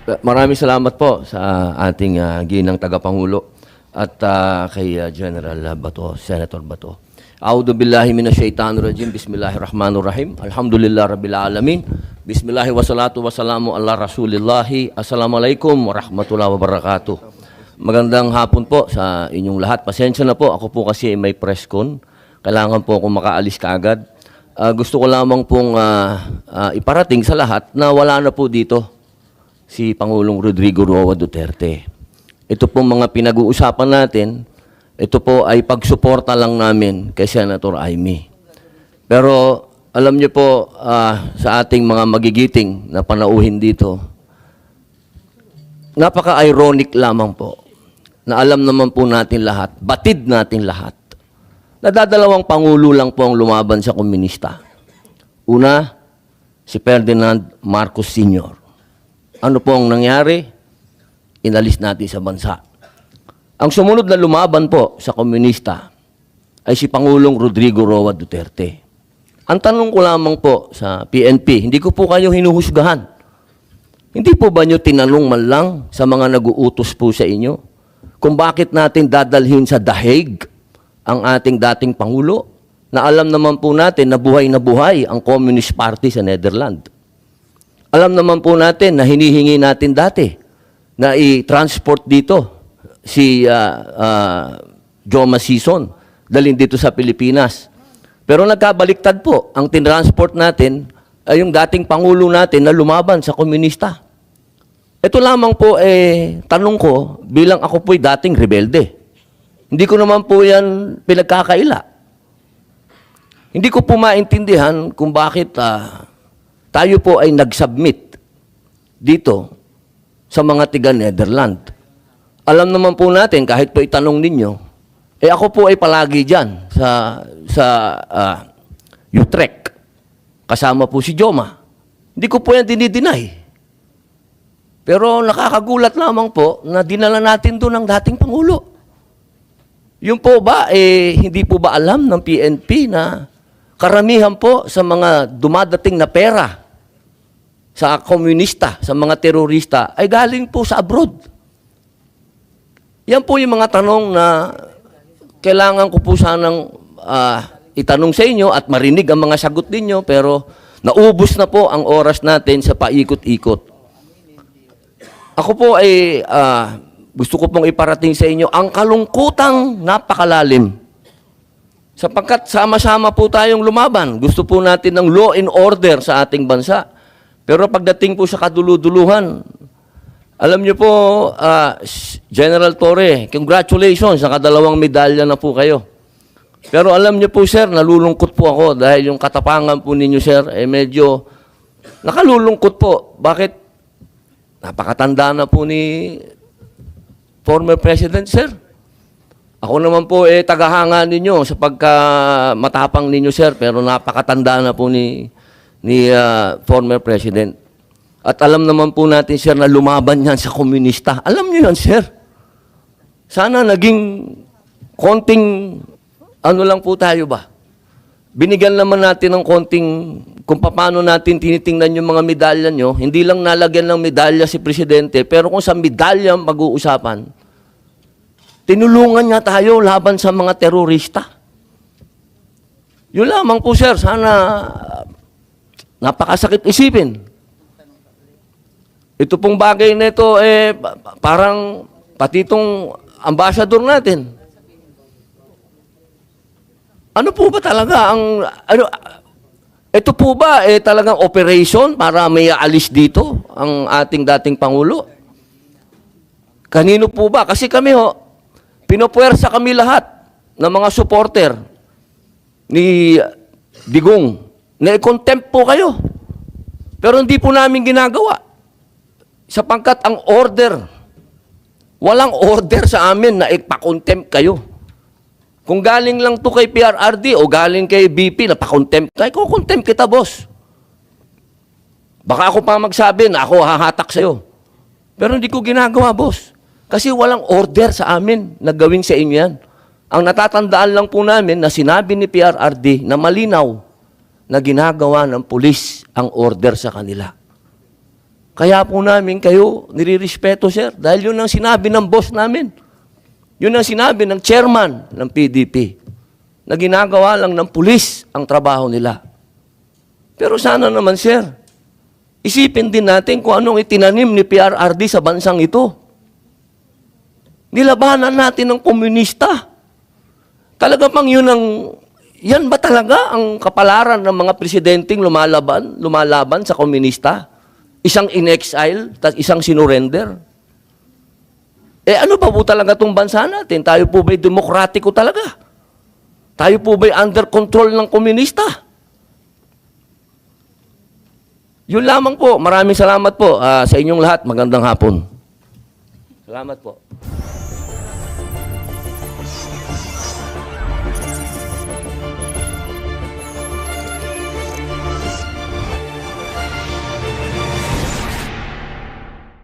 Maraming salamat po sa ating ginang tagapangulo at kay General Bato, Senator Bato. A'udhu billahi minasyaitanir rajim. Bismillahirrahmanirrahim. Alhamdulillah rabbil alamin. Bismillahi wassalatu wassalamu ala rasulillahi. Assalamualaikum warahmatullahi wabarakatuh. Magandang hapon po sa inyong lahat. Pasensya na po, ako po kasi may press con. Kailangan po akong makaalis kaagad. Gusto ko lamang pong iparating sa lahat na wala na po dito si Pangulong Rodrigo Roa Duterte. Ito pong mga pinag-uusapan natin, ito po ay pagsuporta lang namin kay Senator Amy. Pero alam niyo po, sa ating mga magigiting na panauhin dito, napaka-ironic lamang po na alam naman po natin lahat, batid natin lahat, na dadalawang pangulo lang po ang lumaban sa komunista. Una, si Ferdinand Marcos Sr. Ano po ang nangyari? Inalis natin sa bansa. Ang sumunod na lumaban po sa komunista ay si Pangulong Rodrigo Roa Duterte. Ang tanong ko lamang po sa PNP, hindi ko po kayo hinuhusgahan. Hindi po ba nyo tinanong man lang sa mga nag-uutos po sa inyo kung bakit natin dadalhin sa The Hague ang ating dating Pangulo na alam naman po natin na buhay ang Communist Party sa Netherlands? Alam naman po natin na hinihingi natin dati na i-transport dito si Joma Sison, dalhin dito sa Pilipinas. Pero nagkabaliktad po, ang tinransport natin ay yung dating Pangulo natin na lumaban sa komunista. Ito lamang po, tanong ko, bilang ako po'y dating rebelde. Hindi ko naman po yan pinagkakaila. Hindi ko po maintindihan kung bakit tayo po ay nag-submit dito sa mga tiga-Netherlands. Alam naman po natin, kahit po itanong ninyo, ako po ay palagi dyan sa Utrecht. Kasama po si Joma. Hindi ko po yan dinideny. Pero nakakagulat lamang po na dinala natin doon ang dating Pangulo. Yung po ba, hindi po ba alam ng PNP na karamihan po sa mga dumadating na pera sa komunista, sa mga terorista, ay galing po sa abroad. Yan po yung mga tanong na kailangan ko po sanang itanong sa inyo at marinig ang mga sagot ninyo, pero naubos na po ang oras natin sa paikot-ikot. Ako po ay gusto ko pong iparating sa inyo ang kalungkutang napakalalim. Sapagkat sama-sama po tayong lumaban. Gusto po natin ng law and order sa ating bansa. Pero pagdating po sa kaduluduluhan, alam niyo po, General Torre, congratulations, nakadalawang medalya na po kayo. Pero alam niyo po, sir, nalulungkot po ako dahil yung katapangan po ninyo, sir, medyo nakalulungkot po. Bakit? Napakatanda na po ni former President, sir. Ako naman po, tagahanga ninyo sa pagkamatapang ninyo, sir, pero napakatanda na po ni former President. At alam naman po natin, sir, na lumaban yan sa komunista. Alam niyo yan, sir. Sana naging konting, ano lang po tayo ba? Binigyan naman natin ng konting, kung paano natin tinitingnan yung mga medalya nyo, hindi lang nalagyan ng medalya si Presidente, pero kung sa medalya mag-uusapan, tinulungan niya tayo laban sa mga terorista. Yun lamang po, sir. Sana napakasakit isipin. Ito pong bagay na ito, parang pati itong ambassador natin. Ano po ba talaga ang, ito po ba talagang operation para may aalis dito ang ating dating Pangulo? Kanino po ba? Kasi kami pinopuwersa kami lahat ng mga supporter ni Digong na i-contempt po kayo. Pero hindi po namin ginagawa. Sapagkat ang order, walang order sa amin na ipa-contempt kayo. Kung galing lang to kay PRRD o galing kay BP na pa-contempt tayo, kukontempt kita, boss. Baka ako pa magsabi na ako hahatak sa'yo. Pero hindi ko ginagawa, boss. Kasi walang order sa amin na gawin sa inyo yan. Ang natatandaan lang po namin na sinabi ni PRRD na malinaw na ginagawa ng pulis ang order sa kanila. Kaya po namin kayo nirirespeto, sir. Dahil yun ang sinabi ng boss namin. Yun ang sinabi ng chairman ng PDP. Na ginagawa lang ng pulis ang trabaho nila. Pero sana naman, sir, isipin din natin kung anong itinanim ni PRRD sa bansang ito. Nilabanan natin ng komunista. Talaga bang yan ba talaga ang kapalaran ng mga presidenteng lumalaban sa komunista? Isang in-exile, isang sinurrender? Ano pa po talaga itong bansa natin? Tayo po ba'y demokratiko talaga? Tayo po ba'y under control ng komunista? Yun lamang po. Maraming salamat po sa inyong lahat. Magandang hapon. Salamat po.